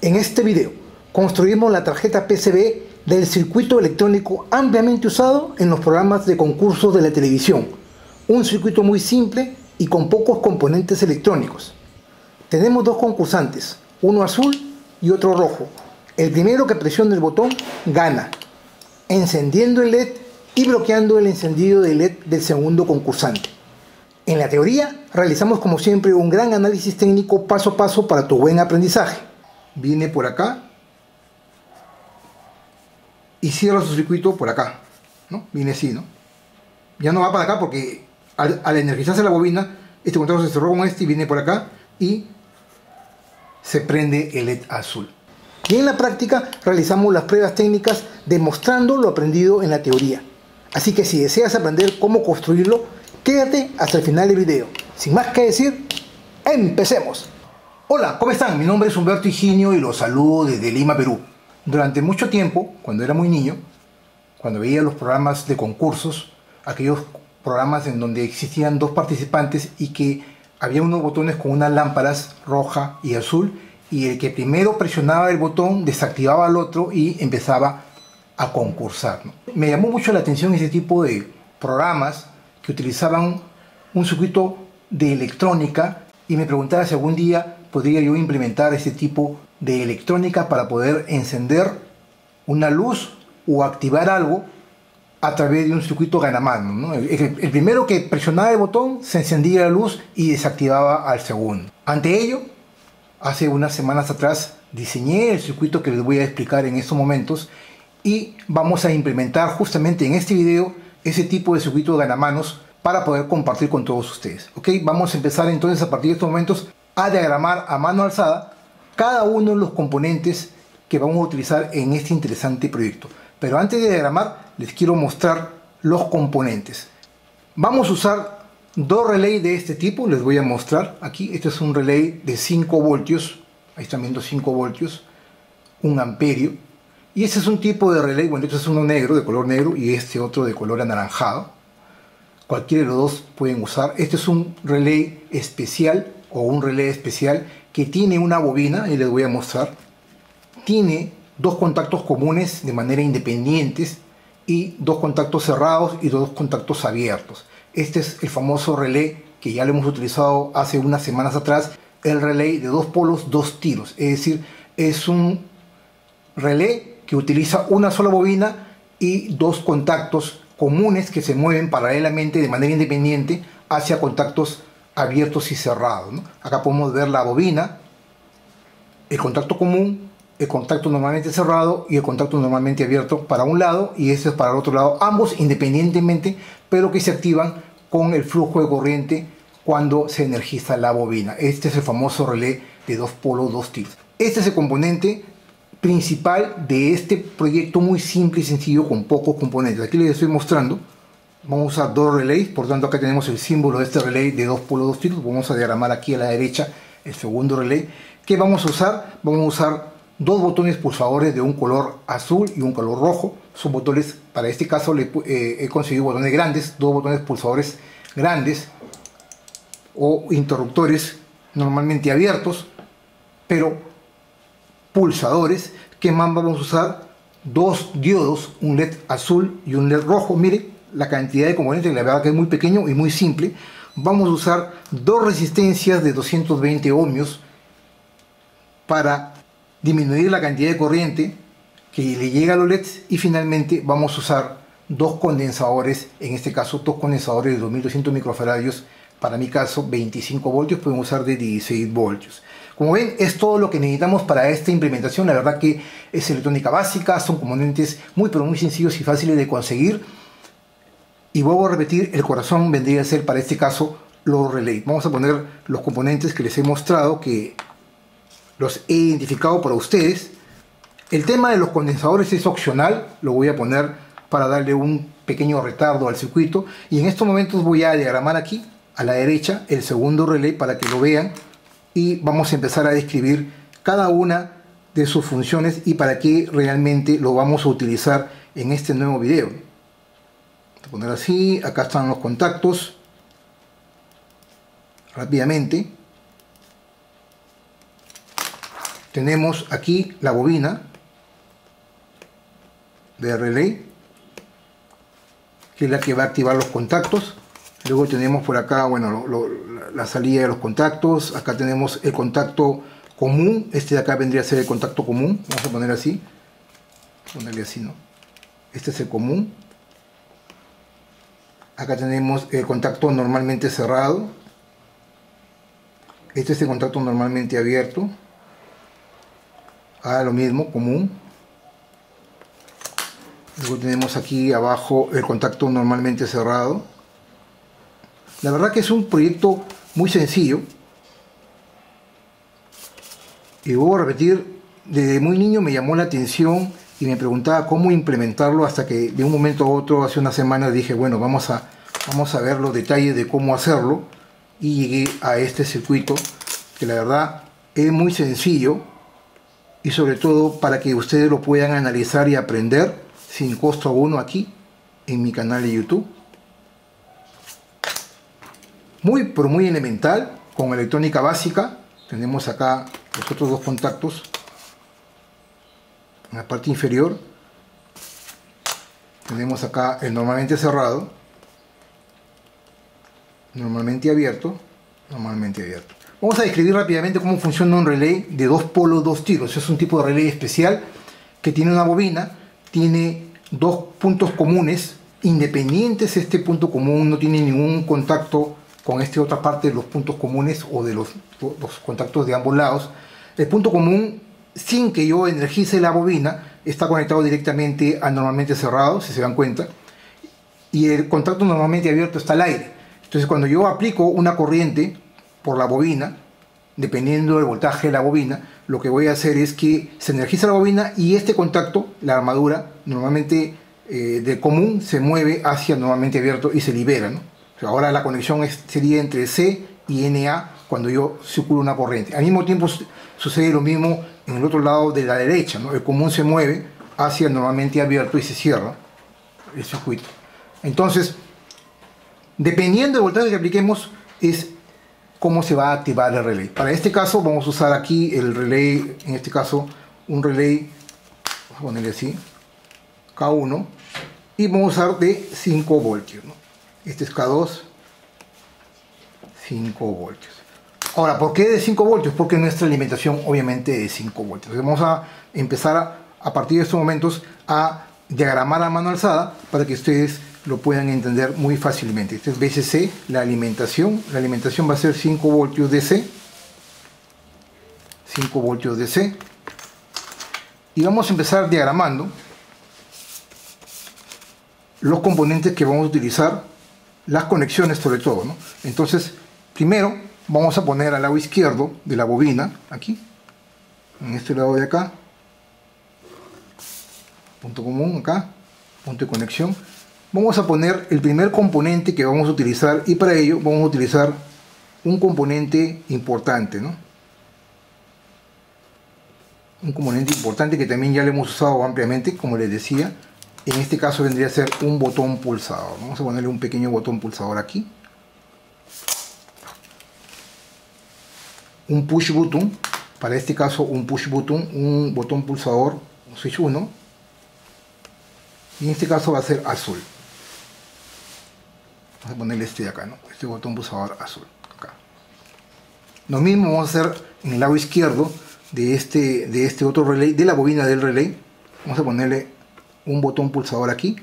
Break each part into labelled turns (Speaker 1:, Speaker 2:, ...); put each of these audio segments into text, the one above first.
Speaker 1: En este video construimos la tarjeta PCB del circuito electrónico ampliamente usado en los programas de concursos de la televisión. Un circuito muy simple y con pocos componentes electrónicos. Tenemos dos concursantes, uno azul y otro rojo. El primero que presione el botón gana, encendiendo el LED y bloqueando el encendido del LED del segundo concursante. En la teoría realizamos como siempre un gran análisis técnico paso a paso para tu buen aprendizaje. Viene por acá y cierra su circuito por acá, ¿no? Viene así, ¿no? Ya no va para acá porque al energizarse la bobina, este contacto se cerró con este y viene por acá y se prende el LED azul. Y en la práctica realizamos las pruebas técnicas demostrando lo aprendido en la teoría. Así que si deseas aprender cómo construirlo, quédate hasta el final del video. Sin más que decir, ¡empecemos! Hola, ¿cómo están? Mi nombre es Humberto Higinio y los saludo desde Lima, Perú. Durante mucho tiempo, cuando era muy niño, cuando veía los programas de concursos, aquellos programas en donde existían dos participantes y que había unos botones con unas lámparas roja y azul, y el que primero presionaba el botón desactivaba al otro y empezaba a concursar, ¿no? Me llamó mucho la atención ese tipo de programas que utilizaban un circuito de electrónica y me preguntaba si algún día podría yo implementar ese tipo de electrónica para poder encender una luz o activar algo a través de un circuito ganamano, ¿no? El primero que presionaba el botón se encendía la luz y desactivaba al segundo. Ante ello, hace unas semanas atrás diseñé el circuito que les voy a explicar en estos momentos y vamos a implementar justamente en este video ese tipo de circuito ganamanos para poder compartir con todos ustedes. ¿Ok? Vamos a empezar entonces a partir de estos momentos a diagramar a mano alzada cada uno de los componentes que vamos a utilizar en este interesante proyecto. Pero antes de diagramar les quiero mostrar los componentes. Vamos a usar dos relays de este tipo, les voy a mostrar aquí. Este es un relay de 5 voltios, ahí están viendo 5 voltios, 1 amperio. Y este es un tipo de relay, bueno, este es uno negro, de color negro, y este otro de color anaranjado. Cualquiera de los dos pueden usar. Este es un relay especial o un relé especial que tiene una bobina, y les voy a mostrar. Tiene dos contactos comunes de manera independientes y dos contactos cerrados y dos contactos abiertos. Este es el famoso relé que ya lo hemos utilizado hace unas semanas atrás, el relé de dos polos, dos tiros. Es decir, es un relé que utiliza una sola bobina y dos contactos comunes que se mueven paralelamente de manera independiente hacia contactos abiertos y cerrados, ¿no? Acá podemos ver la bobina, el contacto común, el contacto normalmente cerrado y el contacto normalmente abierto para un lado y este es para el otro lado, ambos independientemente, pero que se activan con el flujo de corriente cuando se energiza la bobina. Este es el famoso relé de dos polos, dos tiros. Este es el componente principal de este proyecto muy simple y sencillo con pocos componentes. Aquí les estoy mostrando. Vamos a usar dos relays, por tanto acá tenemos el símbolo de este relay de dos polos, dos tiros. Vamos a diagramar aquí a la derecha el segundo relay. ¿Qué vamos a usar? Vamos a usar dos botones pulsadores de un color azul y un color rojo. Son botones, para este caso he conseguido botones grandes, dos botones pulsadores grandes o interruptores normalmente abiertos, pero pulsadores. ¿Qué más vamos a usar? Dos diodos, un LED azul y un LED rojo. Miren la cantidad de componentes, la verdad que es muy pequeño y muy simple. Vamos a usar dos resistencias de 220 ohmios para disminuir la cantidad de corriente que le llega a los LEDs, y finalmente vamos a usar dos condensadores, en este caso dos condensadores de 2200 microfaradios, para mi caso 25 voltios, pueden usar de 16 voltios. Como ven, es todo lo que necesitamos para esta implementación. La verdad que es electrónica básica, son componentes muy pero muy sencillos y fáciles de conseguir. Y vuelvo a repetir, el corazón vendría a ser para este caso los relays. Vamos a poner los componentes que les he mostrado, que los he identificado para ustedes. El tema de los condensadores es opcional, lo voy a poner para darle un pequeño retardo al circuito. Y en estos momentos voy a diagramar aquí a la derecha el segundo relay para que lo vean. Y vamos a empezar a describir cada una de sus funciones y para qué realmente lo vamos a utilizar en este nuevo video. Voy a poner así, acá están los contactos. Rápidamente. tenemos aquí la bobina de relay, que es la que va a activar los contactos. Luego tenemos por acá, bueno, la salida de los contactos. Acá tenemos el contacto común. Este de acá vendría a ser el contacto común. Vamos a poner así. Ponerle así, ¿no? Este es el común. Acá tenemos el contacto normalmente cerrado. Este es el contacto normalmente abierto. Ahora lo mismo, común. Luego tenemos aquí abajo el contacto normalmente cerrado. La verdad que es un proyecto muy sencillo. Y vuelvo a repetir, desde muy niño me llamó la atención y me preguntaba cómo implementarlo, hasta que de un momento a otro, hace unas semanas, dije, bueno, vamos a ver los detalles de cómo hacerlo. Y llegué a este circuito, que la verdad es muy sencillo, y sobre todo para que ustedes lo puedan analizar y aprender sin costo alguno aquí en mi canal de YouTube. Muy, pero muy elemental, con electrónica básica. Tenemos acá los otros dos contactos en la parte inferior. Tenemos acá el normalmente cerrado, normalmente abierto, normalmente abierto. Vamos a describir rápidamente cómo funciona un relay de 2 polos, 2 tiros. Es un tipo de relay especial que tiene una bobina, tiene 2 puntos comunes independientes. Este punto común no tiene ningún contacto con esta otra parte de los puntos comunes o de los contactos de ambos lados. El punto común, sin que yo energice la bobina, está conectado directamente al normalmente cerrado, si se dan cuenta, y el contacto normalmente abierto está al aire. Entonces, cuando yo aplico una corriente por la bobina, dependiendo del voltaje de la bobina, lo que voy a hacer es que se energiza la bobina y este contacto, la armadura, normalmente de común, se mueve hacia normalmente abierto y se libera, ¿no? Ahora la conexión sería entre C y NA cuando yo circulo una corriente. Al mismo tiempo sucede lo mismo en el otro lado de la derecha, ¿no? El común se mueve hacia normalmente abierto y se cierra el circuito. Entonces, dependiendo del voltaje que apliquemos, es cómo se va a activar el relay. Para este caso vamos a usar aquí el relay, en este caso un relay, vamos a ponerle así, K1, y vamos a usar de 5 voltios, ¿no? Este es K2, 5 voltios. Ahora, ¿por qué de 5 voltios? Porque nuestra alimentación obviamente es 5 voltios. Entonces vamos a empezar a partir de estos momentos a diagramar a mano alzada para que ustedes lo puedan entender muy fácilmente. Este es VCC, la alimentación. La alimentación va a ser 5 voltios DC. 5 voltios DC. Y vamos a empezar diagramando los componentes que vamos a utilizar, las conexiones sobre todo, ¿no? Entonces, primero vamos a poner al lado izquierdo de la bobina, aquí, en este lado de acá, punto común acá, punto de conexión. Vamos a poner el primer componente que vamos a utilizar, y para ello vamos a utilizar un componente importante, ¿no? Un componente importante que también ya lo hemos usado ampliamente, como les decía. En este caso vendría a ser un botón pulsador. Vamos a ponerle un pequeño botón pulsador aquí. Un push button. Para este caso un push button, un botón pulsador, un switch 1. Y en este caso va a ser azul. Vamos a ponerle este de acá, ¿no? Este botón pulsador azul. Acá. Lo mismo vamos a hacer en el lado izquierdo de este otro relay, de la bobina del relay. Vamos a ponerle un botón pulsador aquí,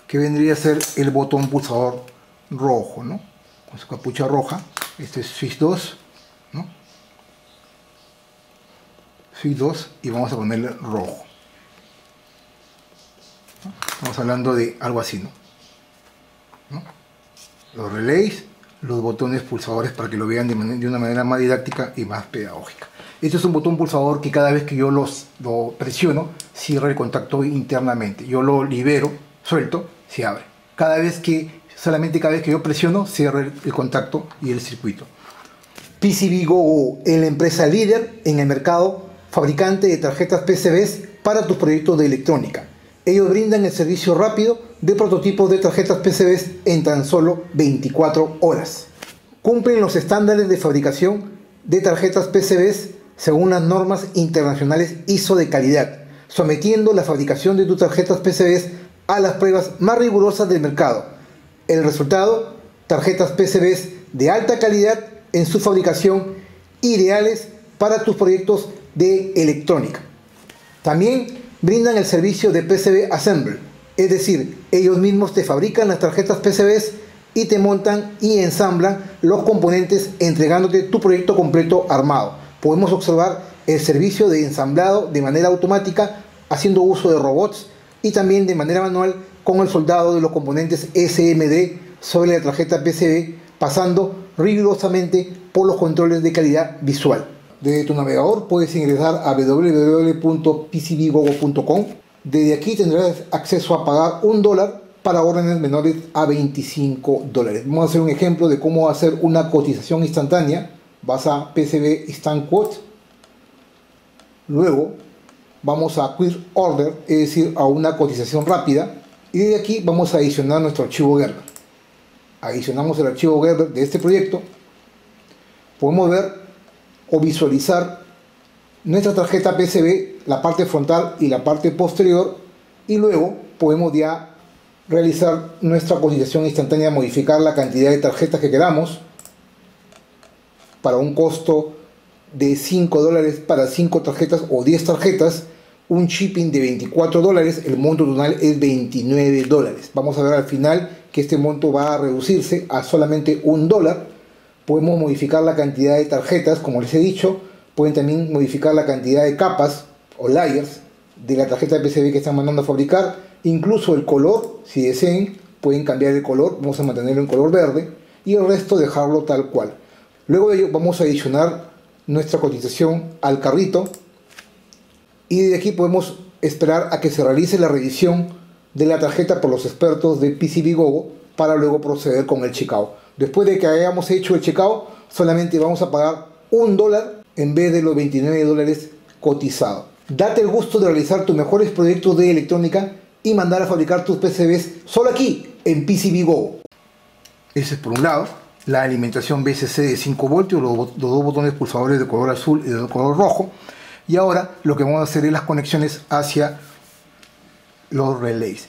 Speaker 1: que vendría a ser el botón pulsador rojo, ¿no? Con su capucha roja. Este es switch 2, ¿no? Switch 2, y vamos a ponerle rojo, ¿no? Estamos hablando de algo así, ¿no? Los relays, los botones pulsadores, para que lo vean de una manera más didáctica y más pedagógica. Este es un botón pulsador que cada vez que yo lo presiono, cierra el contacto internamente. Yo lo libero, suelto, se abre. Solamente cada vez que yo presiono, cierra el contacto y el circuito. PCBGO, la empresa líder en el mercado, fabricante de tarjetas PCBs para tus proyectos de electrónica. Ellos brindan el servicio rápido de prototipos de tarjetas PCBs en tan solo 24 horas. cumplen los estándares de fabricación de tarjetas PCBs según las normas internacionales ISO de calidad, sometiendo la fabricación de tus tarjetas PCBs a las pruebas más rigurosas del mercado. El resultado: tarjetas PCBs de alta calidad en su fabricación, ideales para tus proyectos de electrónica. También brindan el servicio de PCB Assembly, es decir, ellos mismos te fabrican las tarjetas PCBs y te montan y ensamblan los componentes, entregándote tu proyecto completo armado. Podemos observar el servicio de ensamblado de manera automática, haciendo uso de robots, y también de manera manual con el soldado de los componentes SMD sobre la tarjeta PCB, pasando rigurosamente por los controles de calidad visual. Desde tu navegador puedes ingresar a www.pcbgogo.com. Desde aquí tendrás acceso a pagar $1 para órdenes menores a $25. Vamos a hacer un ejemplo de cómo hacer una cotización instantánea. Vas a PCB Instant Quote, luego vamos a Quick Order, es decir, a una cotización rápida, y desde aquí vamos a adicionar nuestro archivo Gerber. Adicionamos el archivo Gerber de este proyecto. Podemos ver o visualizar nuestra tarjeta PCB, la parte frontal y la parte posterior, y luego podemos ya realizar nuestra cotización instantánea, modificar la cantidad de tarjetas que queramos para un costo de $5 para 5 tarjetas o 10 tarjetas, un shipping de $24, el monto total es $29. Vamos a ver al final que este monto va a reducirse a solamente $1. Podemos modificar la cantidad de tarjetas, como les he dicho. Pueden también modificar la cantidad de capas o layers de la tarjeta de PCB que están mandando a fabricar, incluso el color. Si deseen, pueden cambiar el color. Vamos a mantenerlo en color verde y el resto dejarlo tal cual. Luego de ello vamos a adicionar nuestra cotización al carrito, y desde aquí podemos esperar a que se realice la revisión de la tarjeta por los expertos de PCBGogo para luego proceder con el checkout. Después de que hayamos hecho el checkout, solamente vamos a pagar $1 en vez de los $29 cotizados. Date el gusto de realizar tus mejores proyectos de electrónica y mandar a fabricar tus PCBs solo aquí en PCBGogo. Ese es por un lado. La alimentación BCC de 5 voltios, los dos botones pulsadores de color azul y de color rojo. Y ahora lo que vamos a hacer es las conexiones hacia los relays.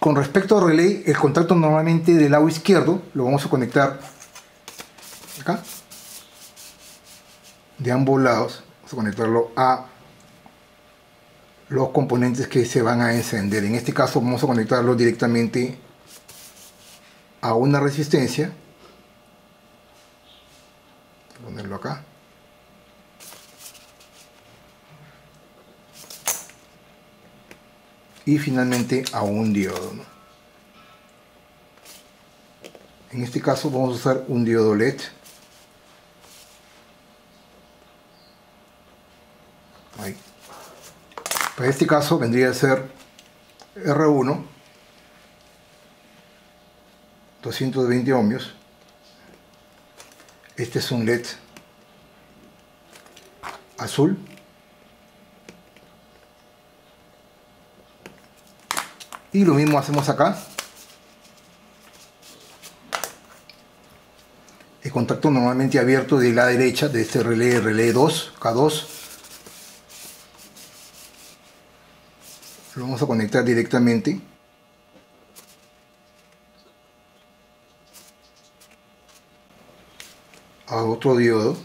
Speaker 1: Con respecto al relay, el contacto normalmente del lado izquierdo lo vamos a conectar acá, de ambos lados. Vamos a conectarlo a los componentes que se van a encender. En este caso vamos a conectarlo directamente a una resistencia. Ponerlo acá. Y finalmente a un diodo, ¿no? En este caso vamos a usar un diodo LED. Ahí. Para este caso vendría a ser R1, 220 ohmios. Este es un LED azul. Y lo mismo hacemos acá. El contacto normalmente abierto de la derecha de este relé 2, K2. Lo vamos a conectar directamente a otro diodo.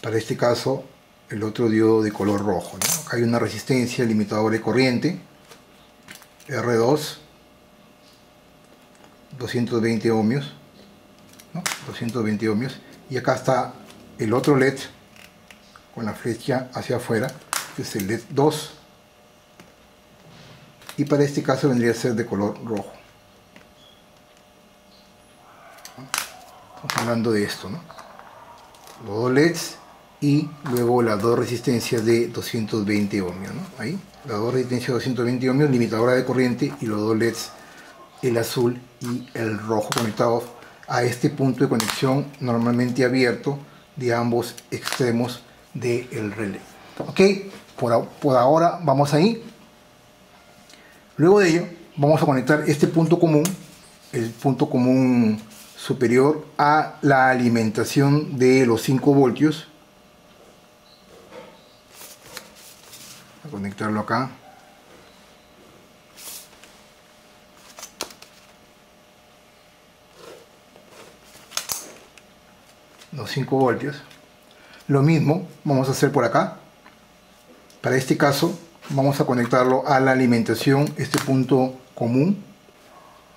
Speaker 1: Para este caso, el otro diodo de color rojo, ¿no? Acá hay una resistencia, limitador de corriente, R2, 220 ohmios, ¿no? 220 ohmios. Y acá está el otro LED con la flecha hacia afuera, que es el LED 2. Y para este caso vendría a ser de color rojo. Estamos hablando de esto, ¿no? Los dos LEDs y luego las dos resistencias de 220 ohmios, ¿no? Ahí, las dos resistencias de 220 ohmios, limitadora de corriente, y los dos LEDs, el azul y el rojo, conectados a este punto de conexión normalmente abierto de ambos extremos del relé. Ok, por ahora vamos ahí. Luego de ello vamos a conectar este punto común, el punto común superior a la alimentación de los 5 voltios. Voy a conectarlo acá. Los 5 voltios. Lo mismo vamos a hacer por acá. Para este caso vamos a conectarlo a la alimentación, este punto común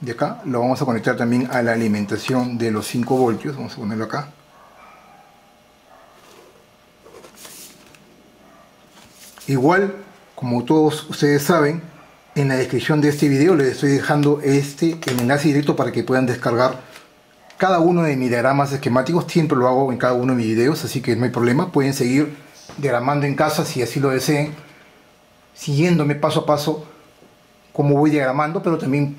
Speaker 1: de acá, lo vamos a conectar también a la alimentación de los 5 voltios. Vamos a ponerlo acá. Igual, como todos ustedes saben, en la descripción de este video les estoy dejando el enlace directo para que puedan descargar cada uno de mis diagramas esquemáticos. Siempre lo hago en cada uno de mis videos, así que no hay problema. Pueden seguir diagramando en casa si así lo deseen, siguiéndome paso a paso cómo voy diagramando, pero también,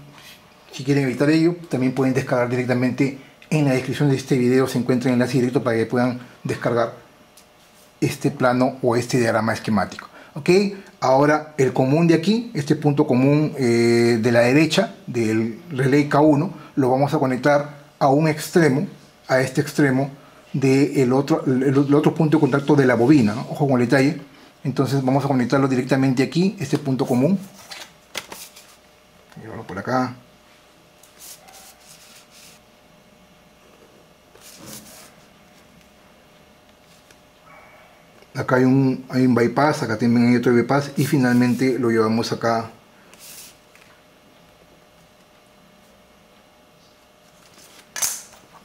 Speaker 1: si quieren evitar ello, también pueden descargar directamente. En la descripción de este video se encuentra el enlace directo para que puedan descargar este plano o este diagrama esquemático. Ok, ahora el común de aquí, este punto común de la derecha del relé K1, lo vamos a conectar a un extremo, a este extremo del otro punto de contacto de la bobina, ¿no? Ojo con el detalle. Entonces vamos a conectarlo directamente aquí, este punto común. Llevarlo por acá. Acá hay un bypass, acá también hay otro bypass y finalmente lo llevamos acá.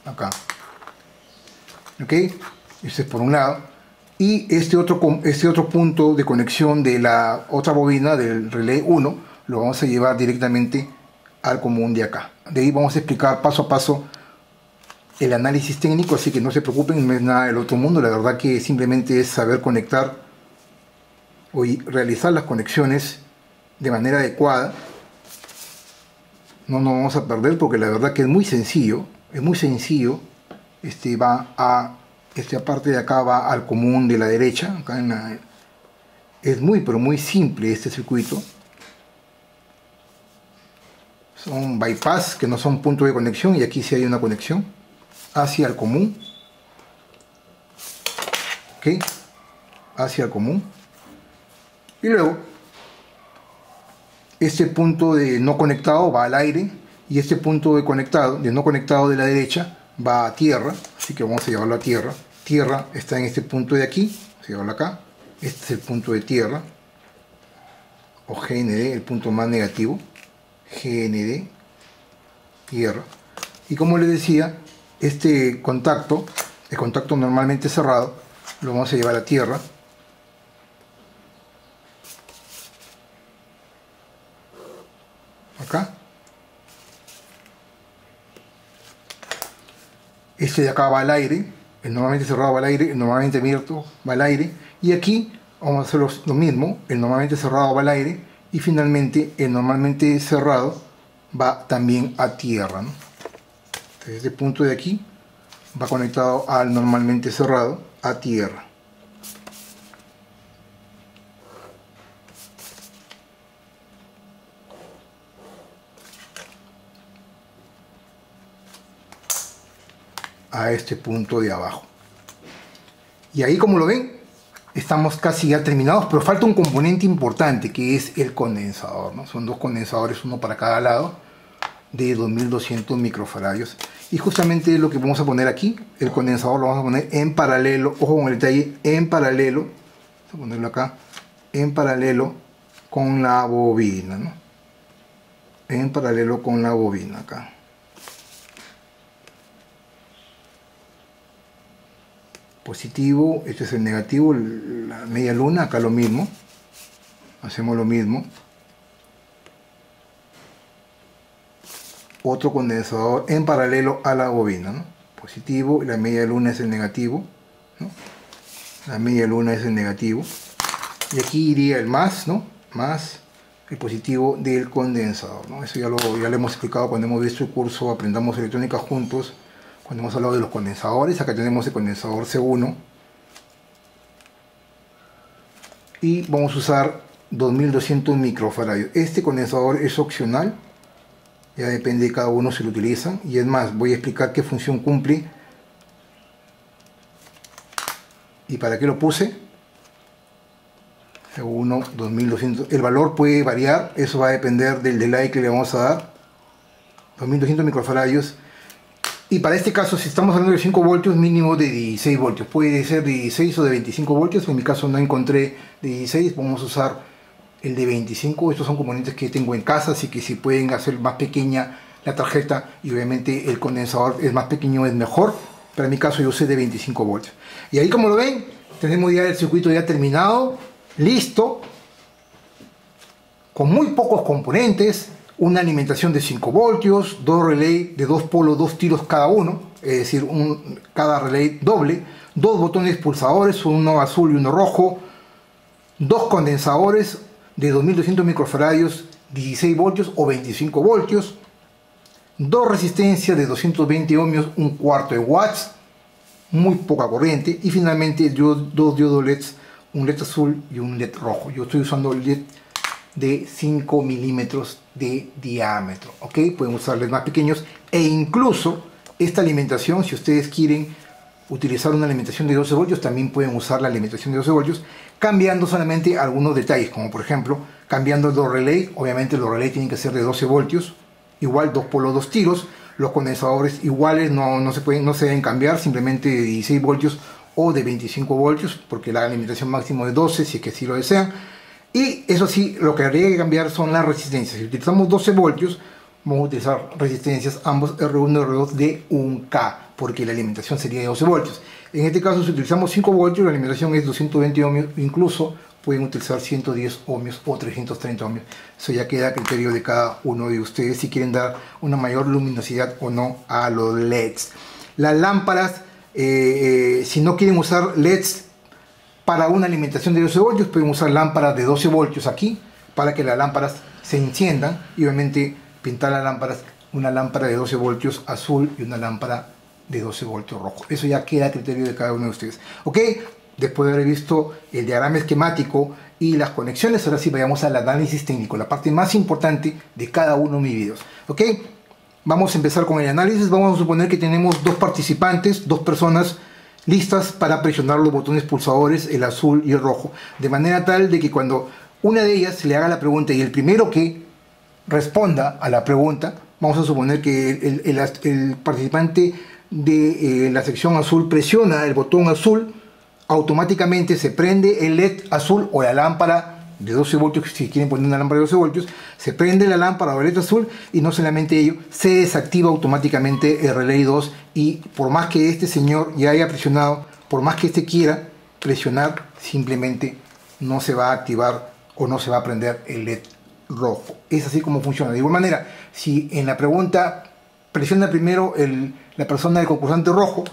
Speaker 1: Acá. Ok, este es por un lado. Y este otro punto de conexión de la otra bobina del relé 1 lo vamos a llevar directamente al común de acá. De ahí vamos a explicar paso a paso el análisis técnico, así que no se preocupen, no es nada del otro mundo. La verdad que simplemente es saber conectar o realizar las conexiones de manera adecuada. No nos vamos a perder porque la verdad que es muy sencillo. Es muy sencillo. Esta parte de acá va al común de la derecha. Acá es muy pero muy simple este circuito. Son bypass que no son puntos de conexión, y aquí sí hay una conexión hacia el común. Ok, hacia el común. Y luego este punto de no conectado va al aire, y este punto de no conectado de la derecha va a tierra, así que vamos a llevarlo a tierra. Tierra está en este punto de aquí, vamos a llevarlo acá. Este es el punto de tierra, o GND, el punto más negativo. GND, tierra. Y como les decía, este contacto, el contacto normalmente cerrado, lo vamos a llevar a tierra. Acá. Este de acá va al aire, el normalmente cerrado va al aire, el normalmente abierto va al aire. Y aquí vamos a hacer lo mismo, el normalmente cerrado va al aire, y finalmente el normalmente cerrado va también a tierra, ¿no? Entonces, este punto de aquí va conectado al normalmente cerrado a tierra. A este punto de abajo. Y ahí, como lo ven, estamos casi ya terminados, pero falta un componente importante, que es el condensador, ¿no? Son dos condensadores, uno para cada lado, de 2200 microfaradios. Y justamente lo que vamos a poner aquí, el condensador lo vamos a poner en paralelo, ojo con el detalle, en paralelo, vamos a ponerlo acá, en paralelo con la bobina, ¿no? En paralelo con la bobina acá. Positivo, este es el negativo, la media luna, acá lo mismo, hacemos lo mismo. Otro condensador en paralelo a la bobina, ¿no? Positivo, y la media luna es el negativo, ¿no? La media luna es el negativo, y aquí iría el más, ¿no? Más el positivo del condensador, ¿no? Eso ya lo hemos explicado cuando hemos visto el curso Aprendamos Electrónica Juntos, cuando hemos hablado de los condensadores. Acá tenemos el condensador C1 y vamos a usar 2200 microfaradios. Este condensador es opcional, Ya depende de cada uno si lo utilizan. Y es más, voy a explicar qué función cumple y para qué lo puse. 1, 2200. El valor puede variar, eso va a depender del delay que le vamos a dar. 2200 microfaradios. Y para este caso, si estamos hablando de 5 voltios, mínimo de 16 voltios. Puede ser de 16 o de 25 voltios. En mi caso no encontré de 16. Vamos a usar el de 25. Estos son componentes que tengo en casa, así que si pueden hacer más pequeña la tarjeta y obviamente el condensador es más pequeño, es mejor. Pero en mi caso yo usé de 25 voltios. Y ahí, como lo ven, tenemos ya el circuito ya terminado, listo, con muy pocos componentes. Una alimentación de 5 voltios, dos relays de 2 polos, 2 tiros cada uno, es decir, cada relay doble, dos botones pulsadores, uno azul y uno rojo, dos condensadores de 2200 microfaradios, 16 voltios o 25 voltios, dos resistencias de 220 ohmios, un cuarto de watts, muy poca corriente, y finalmente dos diodos LEDs, un LED azul y un LED rojo. Yo estoy usando el LED de 5 milímetros de diámetro, ¿ok? Pueden usarles más pequeños, e incluso esta alimentación, si ustedes quieren utilizar una alimentación de 12 voltios, también pueden usar la alimentación de 12 voltios, cambiando solamente algunos detalles, como por ejemplo, cambiando los relays. Obviamente los relays tienen que ser de 12 voltios, igual 2 polos, 2 tiros, los condensadores iguales, no se deben cambiar, simplemente de 16 voltios o de 25 voltios, porque la alimentación máxima es 12, si es que sí lo desean. Y eso sí, lo que habría que cambiar son las resistencias. Si utilizamos 12 voltios, vamos a utilizar resistencias ambos R1 y R2 de 1K, porque la alimentación sería de 12 voltios. En este caso, si utilizamos 5 voltios, la alimentación es 220 ohmios, incluso pueden utilizar 110 ohmios o 330 ohmios. Eso ya queda a criterio de cada uno de ustedes si quieren dar una mayor luminosidad o no a los LEDs. Las lámparas, si no quieren usar LEDs para una alimentación de 12 voltios, pueden usar lámparas de 12 voltios aquí, para que las lámparas se enciendan, y obviamente pintar las lámparas, una lámpara de 12 voltios azul y una lámpara de 12 voltios rojo. Eso ya queda a criterio de cada uno de ustedes. Ok, después de haber visto el diagrama esquemático y las conexiones, ahora sí vayamos al análisis técnico, la parte más importante de cada uno de mis videos. Ok, vamos a empezar con el análisis. Vamos a suponer que tenemos dos participantes, dos personas listas para presionar los botones pulsadores, el azul y el rojo, de manera tal de que cuando una de ellas se le haga la pregunta y el primero que responda a la pregunta, vamos a suponer que el participante de la sección azul presiona el botón azul, automáticamente se prende el LED azul o la lámpara de 12 voltios, si quieren poner una lámpara de 12 voltios, se prende la lámpara o el LED azul, y no solamente ello, se desactiva automáticamente el relay 2, y por más que este señor ya haya presionado, por más que este quiera presionar, simplemente no se va a activar o no se va a prender el LED rojo. Es así como funciona. De igual manera, si en la pregunta presiona primero la persona del concursante rojo,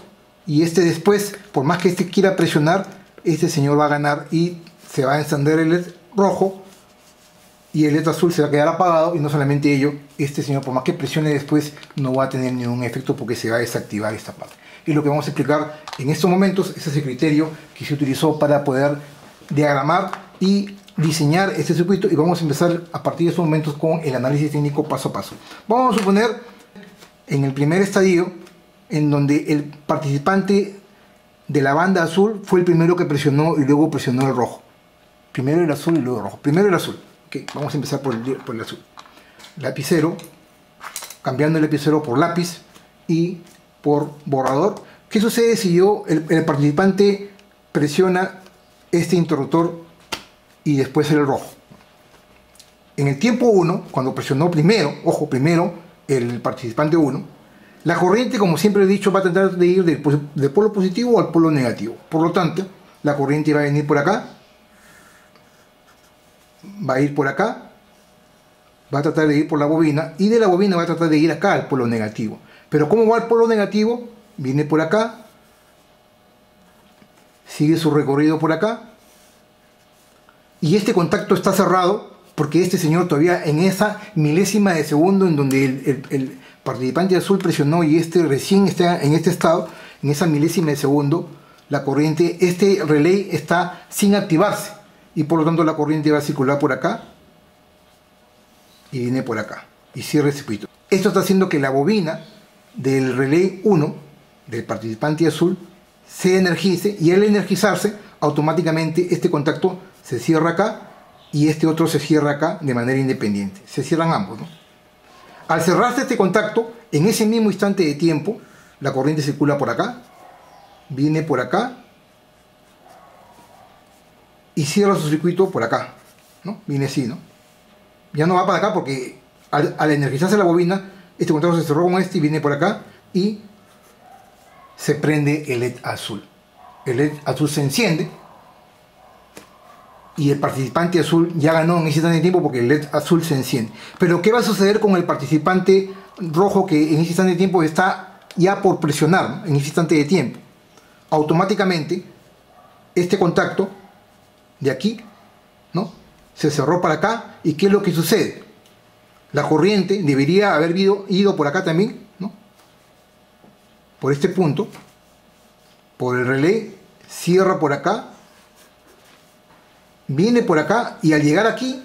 Speaker 1: y este después, por más que este quiera presionar, este señor va a ganar y se va a encender el LED rojo y el LED azul se va a quedar apagado, y no solamente ello, este señor por más que presione después no va a tener ningún efecto porque se va a desactivar esta parte. Y lo que vamos a explicar en estos momentos es ese criterio que se utilizó para poder diagramar y diseñar este circuito, y vamos a empezar a partir de estos momentos con el análisis técnico paso a paso. Vamos a suponer en el primer estadio en donde el participante de la banda azul fue el primero que presionó y luego presionó el rojo. Primero el azul y luego el rojo. Primero el azul. Okay, vamos a empezar por el azul. Lapicero, cambiando el lapicero por lápiz y por borrador. ¿Qué sucede si el participante presiona este interruptor y después el rojo? En el tiempo 1, cuando presionó primero, ojo, primero el participante 1, la corriente, como siempre he dicho, va a tratar de ir del polo positivo al polo negativo. Por lo tanto, la corriente va a venir por acá, va a ir por acá, va a tratar de ir por la bobina, y de la bobina va a tratar de ir acá al polo negativo. Pero ¿cómo va al polo negativo? Viene por acá, sigue su recorrido por acá, y este contacto está cerrado porque este señor todavía en esa milésima de segundo en donde el participante azul presionó y este recién está en este estado, en esa milésima de segundo, la corriente, este relay está sin activarse, y por lo tanto la corriente va a circular por acá y viene por acá y cierra el circuito. Esto está haciendo que la bobina del relé 1, del participante azul, se energice, y al energizarse, automáticamente este contacto se cierra acá y este otro se cierra acá de manera independiente. Se cierran ambos, ¿no? Al cerrarse este contacto, en ese mismo instante de tiempo, la corriente circula por acá, viene por acá y cierra su circuito por acá, ¿no? Viene así, ¿no? Ya no va para acá porque al energizarse la bobina, este contacto se cerró con este y viene por acá y se prende el LED azul. El LED azul se enciende y el participante azul ya ganó en ese instante de tiempo porque el LED azul se enciende. Pero ¿qué va a suceder con el participante rojo que en ese instante de tiempo está ya por presionar, ¿no? En ese instante de tiempo? Automáticamente este contacto de aquí, ¿no?, se cerró para acá. ¿Y qué es lo que sucede? La corriente debería haber ido por acá también, ¿no?, por este punto, por el relé, cierra por acá, viene por acá, y al llegar aquí,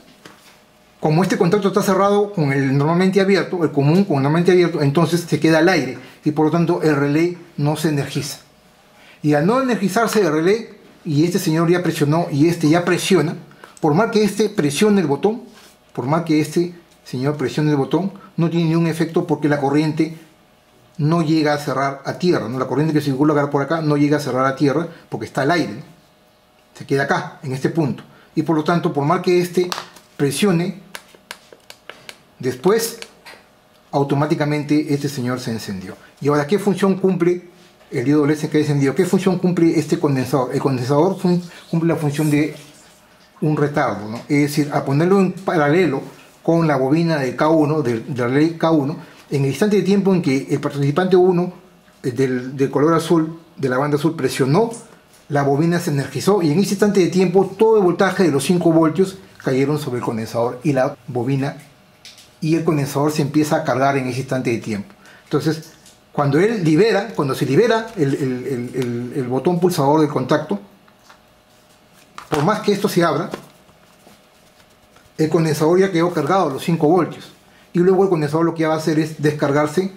Speaker 1: como este contacto está cerrado con el normalmente abierto, el común con el normalmente abierto, entonces se queda al aire y por lo tanto el relé no se energiza. Y al no energizarse el relé, y este señor ya presionó y este ya presiona, por más que este presione el botón, por más que este señor presione el botón, no tiene ningún efecto porque la corriente no llega a cerrar a tierra, ¿no? La corriente que circula por acá no llega a cerrar a tierra porque está al aire, ¿no? Se queda acá, en este punto. Y por lo tanto, por más que este presione, después automáticamente este señor se encendió. Y ahora, ¿qué función cumple el diodo LED que ha encendido? ¿Qué función cumple este condensador? El condensador cumple la función de un retardo, ¿no? Es decir, a ponerlo en paralelo con la bobina del K1, del relé K1, en el instante de tiempo en que el participante 1 del color azul, de la banda azul, presionó, la bobina se energizó y en ese instante de tiempo todo el voltaje de los 5 voltios cayeron sobre el condensador y la bobina, y el condensador se empieza a cargar en ese instante de tiempo. Entonces, cuando se libera el botón pulsador del contacto, por más que esto se abra, el condensador ya quedó cargado a los 5 voltios. Y luego el condensador lo que va a hacer es descargarse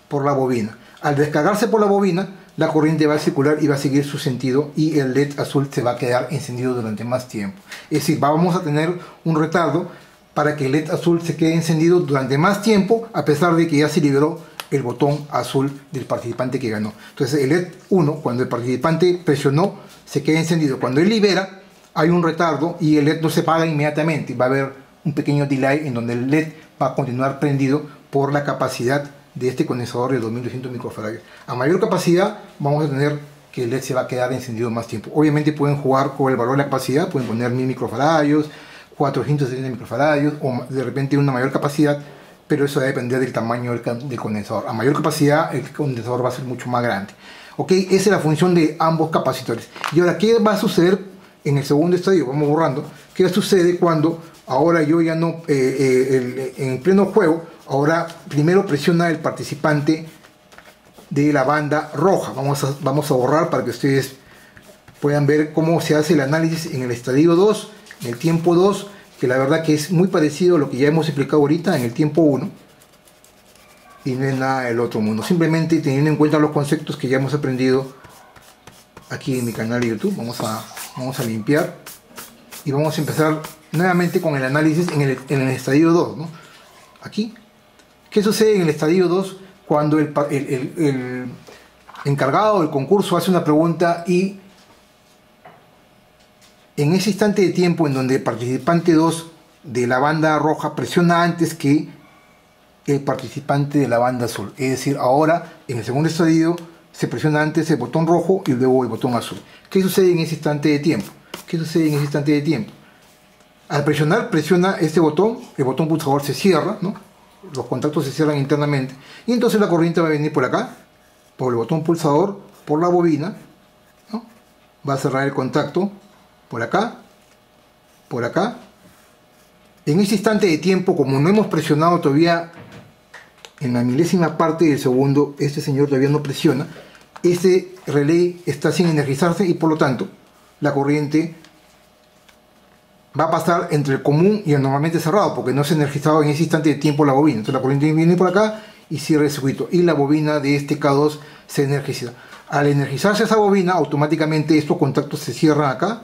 Speaker 1: por la bobina. Al descargarse por la bobina, la corriente va a circular y va a seguir su sentido y el LED azul se va a quedar encendido durante más tiempo. Es decir, vamos a tener un retardo para que el LED azul se quede encendido durante más tiempo, a pesar de que ya se liberó el botón azul del participante que ganó. Entonces el LED 1, cuando el participante presionó, se queda encendido. Cuando él libera, hay un retardo y el LED no se apaga inmediatamente. Va a haber un pequeño delay en donde el LED va a continuar prendido por la capacidad de este condensador de 2200 microfaradios. A mayor capacidad vamos a tener que el LED se va a quedar encendido más tiempo. Obviamente pueden jugar con el valor de la capacidad, pueden poner 1000 microfaradios, 470 microfaradios o de repente una mayor capacidad, pero eso va a depender del tamaño del condensador. A mayor capacidad el condensador va a ser mucho más grande. Ok, esa es la función de ambos capacitores. Y ahora, ¿qué va a suceder en el segundo estadio? Vamos borrando. ¿Qué sucede cuando ahora yo ya no, en pleno juego, ahora primero presiona el participante de la banda roja? Vamos a borrar para que ustedes puedan ver cómo se hace el análisis en el estadio 2, en el tiempo 2, que la verdad que es muy parecido a lo que ya hemos explicado ahorita en el tiempo 1, y no es nada del otro mundo. Simplemente teniendo en cuenta los conceptos que ya hemos aprendido aquí en mi canal de YouTube, vamos a limpiar y vamos a empezar nuevamente con el análisis en el estadio 2, ¿no? Aquí, ¿qué sucede en el estadio 2 cuando el encargado del concurso hace una pregunta y en ese instante de tiempo en donde el participante 2 de la banda roja presiona antes que el participante de la banda azul? Es decir, ahora en el segundo estadio se presiona antes el botón rojo y luego el botón azul. ¿Qué sucede en ese instante de tiempo? ¿Qué sucede en ese instante de tiempo? Al presiona este botón, el botón pulsador se cierra, ¿no? Los contactos se cierran internamente y entonces la corriente va a venir por acá, por el botón pulsador, por la bobina, ¿no? Va a cerrar el contacto por acá, por acá. En ese instante de tiempo, como no hemos presionado todavía en la milésima parte del segundo, este señor todavía no presiona, este relé está sin energizarse y por lo tanto la corriente va a pasar entre el común y el normalmente cerrado, porque no se ha energizado en ese instante de tiempo la bobina. Entonces la corriente viene por acá y cierra el circuito, y la bobina de este K2 se energiza. Al energizarse esa bobina, automáticamente estos contactos se cierran acá,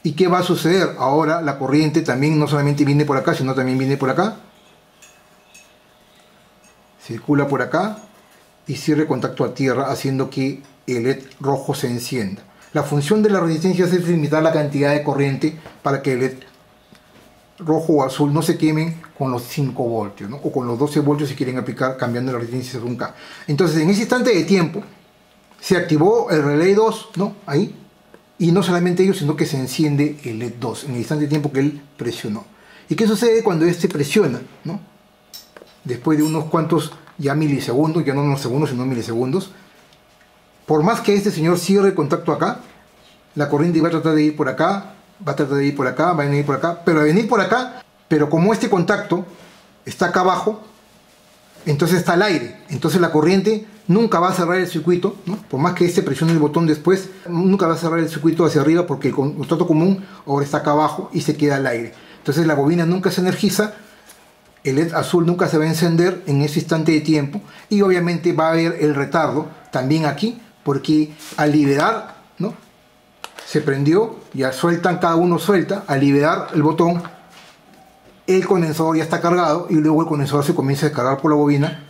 Speaker 1: ¿y qué va a suceder? Ahora la corriente también no solamente viene por acá, sino también viene por acá, circula por acá y cierre contacto a tierra, haciendo que el LED rojo se encienda. La función de la resistencia es limitar la cantidad de corriente para que el LED rojo o azul no se quemen con los 5 voltios, ¿no? O con los 12 voltios si quieren aplicar cambiando la resistencia según K. Entonces en ese instante de tiempo se activó el relay 2, ¿no? Ahí. Y no solamente ello, sino que se enciende el LED 2 en el instante de tiempo que él presionó. ¿Y qué sucede cuando este presiona, ¿no? Después de unos cuantos ya milisegundos, ya no unos segundos sino milisegundos, por más que este señor cierre el contacto acá, la corriente va a tratar de ir por acá, va a venir por acá, pero al venir por acá, pero como este contacto está acá abajo, entonces está al aire, entonces la corriente nunca va a cerrar el circuito, ¿no? Por más que este presione el botón después, nunca va a cerrar el circuito hacia arriba, porque el contacto común ahora está acá abajo y se queda al aire. Entonces la bobina nunca se energiza, el LED azul nunca se va a encender en ese instante de tiempo, y obviamente va a haber el retardo también aquí, porque al liberar, ¿no? Se prendió, ya sueltan, cada uno suelta, al liberar el botón, el condensador ya está cargado, y luego el condensador se comienza a descargar por la bobina,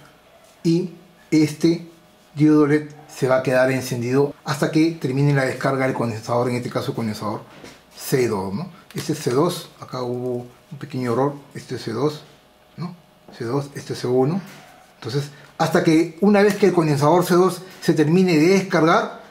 Speaker 1: y este diodo LED se va a quedar encendido hasta que termine la descarga del condensador, en este caso el condensador C2, ¿no? Este es C2, acá hubo un pequeño error, este es C2, ¿no? C2, este es C1. Entonces, hasta que una vez que el condensador C2 se termine de descargar,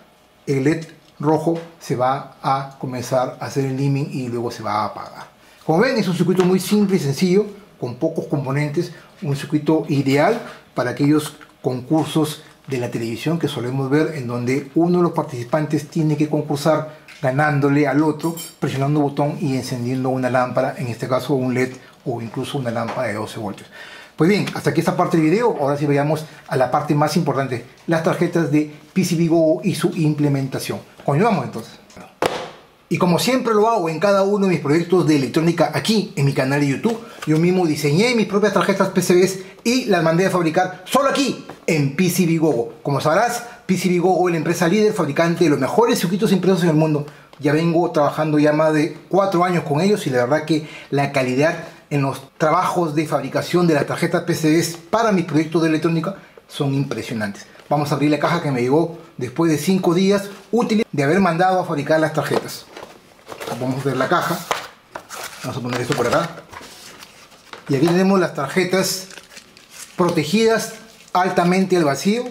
Speaker 1: el LED rojo se va a comenzar a hacer el dimming y luego se va a apagar. Como ven, es un circuito muy simple y sencillo, con pocos componentes, un circuito ideal para aquellos concursos de la televisión que solemos ver, en donde uno de los participantes tiene que concursar ganándole al otro, presionando un botón y encendiendo una lámpara, en este caso un LED o incluso una lámpara de 12 voltios. Pues bien, hasta aquí esta parte del video. Ahora sí vayamos a la parte más importante, las tarjetas de PCBGO y su implementación. Continuamos entonces. Y como siempre lo hago en cada uno de mis proyectos de electrónica aquí en mi canal de YouTube, yo mismo diseñé mis propias tarjetas PCBs y las mandé a fabricar solo aquí en PCBGO. Como sabrás, PCBGO es la empresa líder fabricante de los mejores circuitos impresos en el mundo. Ya vengo trabajando ya más de 4 años con ellos, y la verdad que la calidad en los trabajos de fabricación de las tarjetas PCBs para mis proyectos de electrónica son impresionantes. Vamos a abrir la caja que me llegó después de 5 días útiles de haber mandado a fabricar las tarjetas. Vamos a ver la caja, vamos a poner esto por acá, y aquí tenemos las tarjetas protegidas altamente al vacío.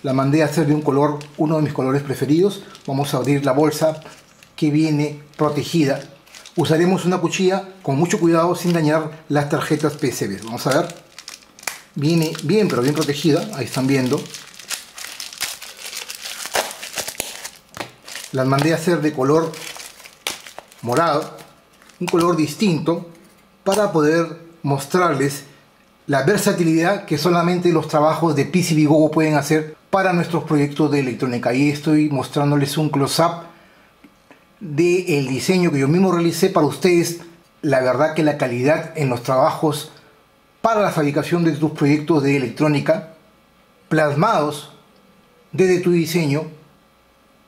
Speaker 1: La mandé a hacer de un color, uno de mis colores preferidos. Vamos a abrir la bolsa que viene protegida. Usaremos una cuchilla con mucho cuidado sin dañar las tarjetas PCB. Vamos a ver, viene bien, pero bien protegida. Ahí están viendo. Las mandé a hacer de color morado, un color distinto, para poder mostrarles la versatilidad que solamente los trabajos de PCBGO pueden hacer para nuestros proyectos de electrónica. Ahí estoy mostrándoles un close-up del diseño que yo mismo realicé para ustedes. La verdad que la calidad en los trabajos para la fabricación de tus proyectos de electrónica plasmados desde tu diseño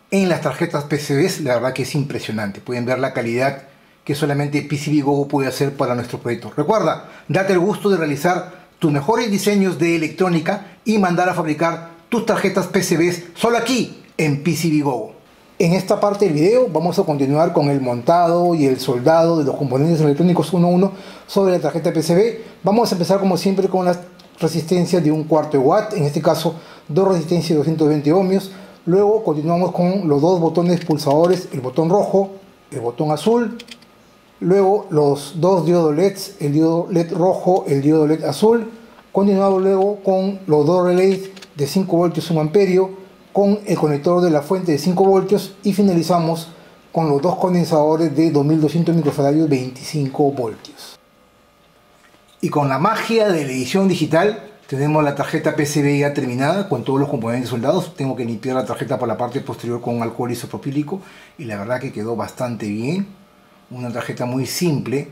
Speaker 1: en las tarjetas PCBs, la verdad que es impresionante. Pueden ver la calidad que solamente PCBGO puede hacer para nuestros proyectos. Recuerda, date el gusto de realizar tus mejores diseños de electrónica y mandar a fabricar tus tarjetas PCBs solo aquí en PCBGO. En esta parte del video vamos a continuar con el montado y el soldado de los componentes electrónicos uno a uno sobre la tarjeta PCB. Vamos a empezar como siempre con las resistencias de 1/4 de watt, en este caso 2 resistencias de 220 ohmios. Luego continuamos con los 2 botones pulsadores, el botón rojo, el botón azul. Luego los 2 diodos LEDs, el diodo LED rojo, el diodo LED azul. Continuamos luego con los 2 relays de 5 voltios 1 amperio, con el conector de la fuente de 5 voltios, y finalizamos con los 2 condensadores de 2200 microfaradios 25 voltios. Y con la magia de la edición digital Tenemos la tarjeta PCB ya terminada con todos los componentes soldados. Tengo que limpiar la tarjeta por la parte posterior con alcohol isopropílico y la verdad que quedó bastante bien. Una tarjeta muy simple,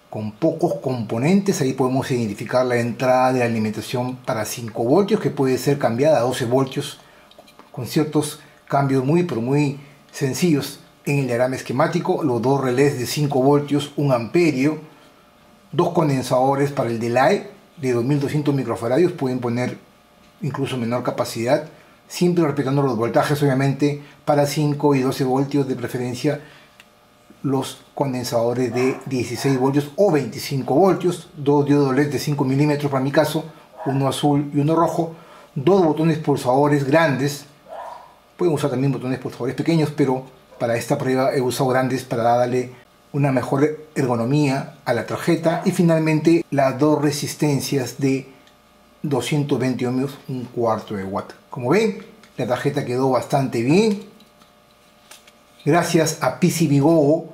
Speaker 1: con pocos componentes. Ahí podemos identificar la entrada de alimentación para 5 voltios que puede ser cambiada a 12 voltios con ciertos cambios pero muy sencillos en el diagrama esquemático. Los dos relés de 5 voltios, 1 amperio, dos condensadores para el delay de 2200 microfaradios, pueden poner incluso menor capacidad, siempre respetando los voltajes obviamente para 5 y 12 voltios, de preferencia los condensadores de 16 voltios o 25 voltios, dos diodos LED de 5 milímetros para mi caso, uno azul y uno rojo, dos botones pulsadores grandes, pueden usar también botones pulsadores pequeños, pero para esta prueba he usado grandes para darle una mejor ergonomía a la tarjeta, y finalmente las dos resistencias de 220 ohmios, un cuarto de watt. Como ven, la tarjeta quedó bastante bien, gracias a PCBGO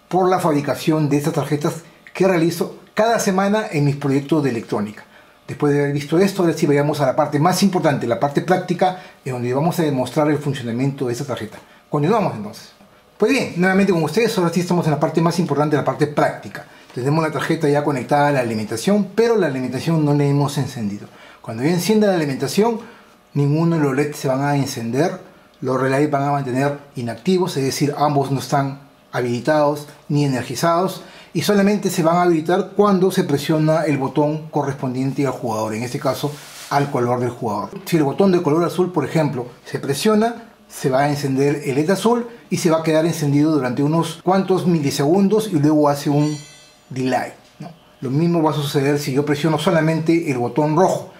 Speaker 1: por la fabricación de estas tarjetas que realizo cada semana en mis proyectos de electrónica. Después de haber visto esto, ahora sí vayamos a la parte más importante, la parte práctica, en donde vamos a demostrar el funcionamiento de esta tarjeta. Continuamos entonces. Pues bien, nuevamente con ustedes, ahora sí estamos en la parte más importante, la parte práctica. Tenemos la tarjeta ya conectada a la alimentación, pero la alimentación no la hemos encendido. Cuando yo encienda la alimentación, ninguno de los LEDs se van a encender, los relays van a mantener inactivos, es decir, ambos no están habilitados ni energizados, y solamente se van a habilitar cuando se presiona el botón correspondiente al jugador, en este caso al color del jugador. Si el botón de color azul, por ejemplo, se presiona, se va a encender el LED azul y se va a quedar encendido durante unos cuantos milisegundos y luego hace un delay, ¿no? Lo mismo va a suceder si yo presiono solamente el botón rojo,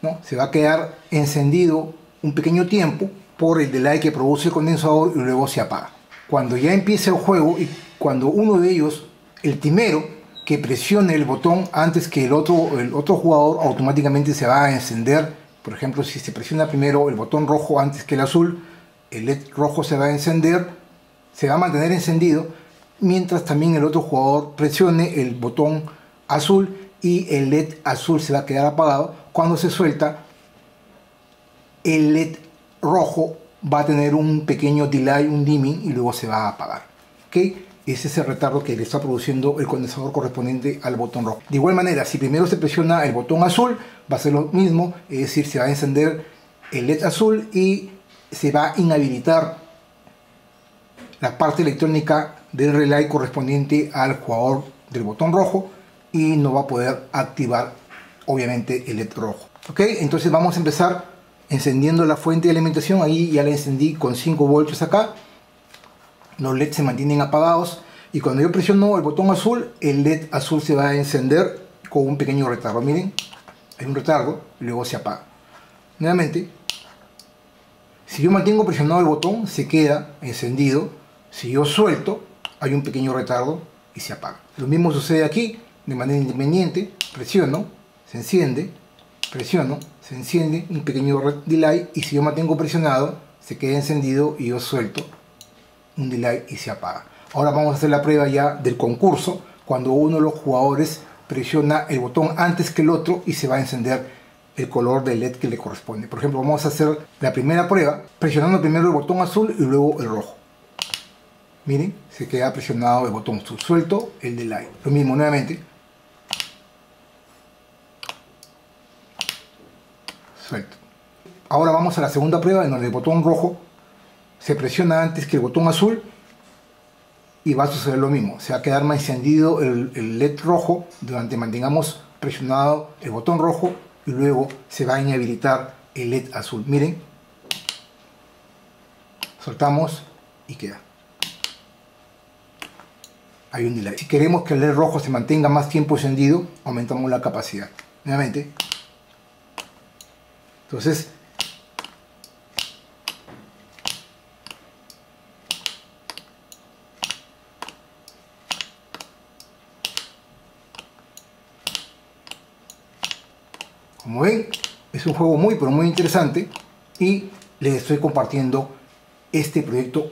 Speaker 1: ¿no? Se va a quedar encendido un pequeño tiempo por el delay que produce el condensador y luego se apaga. Cuando ya empiece el juego y cuando uno de ellos, el primero, que presione el botón antes que el otro jugador, automáticamente se va a encender. Por ejemplo, si se presiona primero el botón rojo antes que el azul, el LED rojo se va a encender, se va a mantener encendido, mientras también el otro jugador presione el botón azul y el LED azul se va a quedar apagado. Cuando se suelta, el LED rojo va a tener un pequeño delay, un dimming, y luego se va a apagar. ¿Okay? Ese es el retardo que le está produciendo el condensador correspondiente al botón rojo. De igual manera, si primero se presiona el botón azul, va a ser lo mismo, es decir, se va a encender el LED azul y se va a inhabilitar la parte electrónica del relay correspondiente al jugador del botón rojo y no va a poder activar obviamente el LED rojo. ¿Ok? Entonces vamos a empezar encendiendo la fuente de alimentación. Ahí ya la encendí con 5 voltios acá. Los LEDs se mantienen apagados y cuando yo presiono el botón azul, el LED azul se va a encender con un pequeño retardo. Miren, hay un retardo y luego se apaga. Nuevamente, si yo mantengo presionado el botón, se queda encendido. Si yo suelto, hay un pequeño retardo y se apaga. Lo mismo sucede aquí, de manera independiente. Presiono, se enciende, presiono, se enciende, un pequeño delay, y si yo mantengo presionado, se queda encendido y yo suelto, un delay y se apaga. Ahora vamos a hacer la prueba ya del concurso, cuando uno de los jugadores presiona el botón antes que el otro y se va a encender el color del LED que le corresponde. Por ejemplo, vamos a hacer la primera prueba presionando primero el botón azul y luego el rojo. Miren, se queda presionado el botón azul, suelto el delay. Lo mismo nuevamente, suelto. Ahora vamos a la segunda prueba en donde el botón rojo se presiona antes que el botón azul y va a suceder lo mismo. Se va a quedar más encendido el LED rojo durante mantengamos presionado el botón rojo y luego se va a inhabilitar el LED azul. Miren, soltamos y queda. Hay un delay. Si queremos que el LED rojo se mantenga más tiempo encendido, aumentamos la capacidad. Nuevamente. Entonces, como ven, es un juego muy pero muy interesante y les estoy compartiendo este proyecto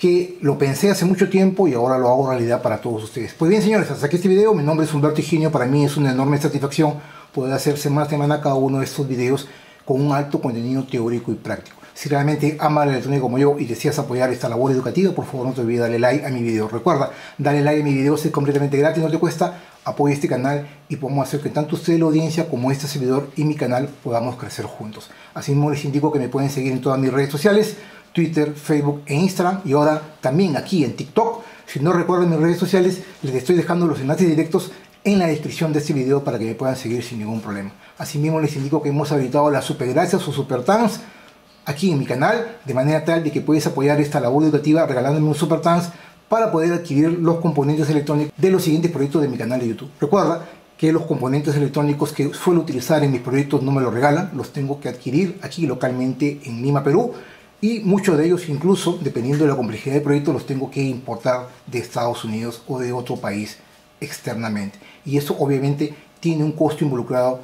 Speaker 1: que lo pensé hace mucho tiempo y ahora lo hago realidad para todos ustedes. Pues bien, señores, hasta aquí este video. Mi nombre es Humberto Higinio. Para mí es una enorme satisfacción poder hacer semana a semana cada uno de estos videos con un alto contenido teórico y práctico. Si realmente amas la electrónica como yo y deseas apoyar esta labor educativa, por favor no te olvides darle like a mi video. Recuerda, darle like a mi video es completamente gratis, no te cuesta. Apoya este canal y podemos hacer que tanto usted, la audiencia, como este servidor y mi canal podamos crecer juntos. Asimismo les indico que me pueden seguir en todas mis redes sociales, Twitter, Facebook e Instagram, y ahora también aquí en TikTok. Si no recuerdan mis redes sociales, les estoy dejando los enlaces directos en la descripción de este video para que me puedan seguir sin ningún problema. Asimismo les indico que hemos habilitado las supergracias o supertans aquí en mi canal, de manera tal de que puedes apoyar esta labor educativa regalándome un supertans para poder adquirir los componentes electrónicos de los siguientes proyectos de mi canal de YouTube. Recuerda que los componentes electrónicos que suelo utilizar en mis proyectos no me los regalan, los tengo que adquirir aquí localmente en Lima, Perú, y muchos de ellos, incluso dependiendo de la complejidad del proyecto, los tengo que importar de Estados Unidos o de otro país externamente. Y eso obviamente tiene un costo involucrado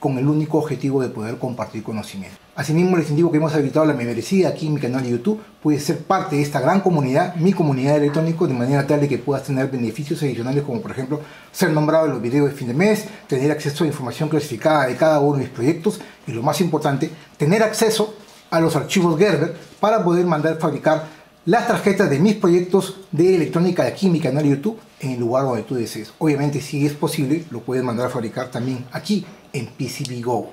Speaker 1: con el único objetivo de poder compartir conocimiento. Asimismo les indico que hemos habilitado la membresía aquí en mi canal de YouTube. Puedes ser parte de esta gran comunidad, mi comunidad de electrónicos, de manera tal de que puedas tener beneficios adicionales como por ejemplo ser nombrado en los videos de fin de mes, tener acceso a información clasificada de cada uno de mis proyectos y lo más importante, tener acceso a los archivos Gerber para poder mandar fabricar las tarjetas de mis proyectos de electrónica de aquí en mi canal de YouTube en el lugar donde tú desees. Obviamente, si es posible, lo puedes mandar a fabricar también aquí en PCBGO.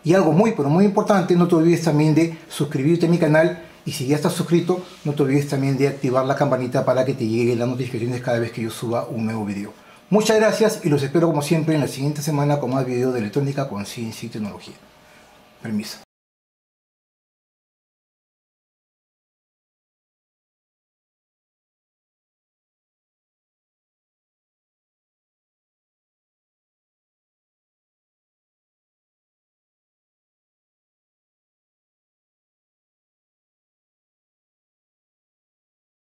Speaker 1: Y algo muy pero muy importante, no te olvides también de suscribirte a mi canal, y si ya estás suscrito, no te olvides también de activar la campanita para que te lleguen las notificaciones cada vez que yo suba un nuevo video. Muchas gracias y los espero como siempre en la siguiente semana con más videos de electrónica con ciencia y tecnología. Permiso.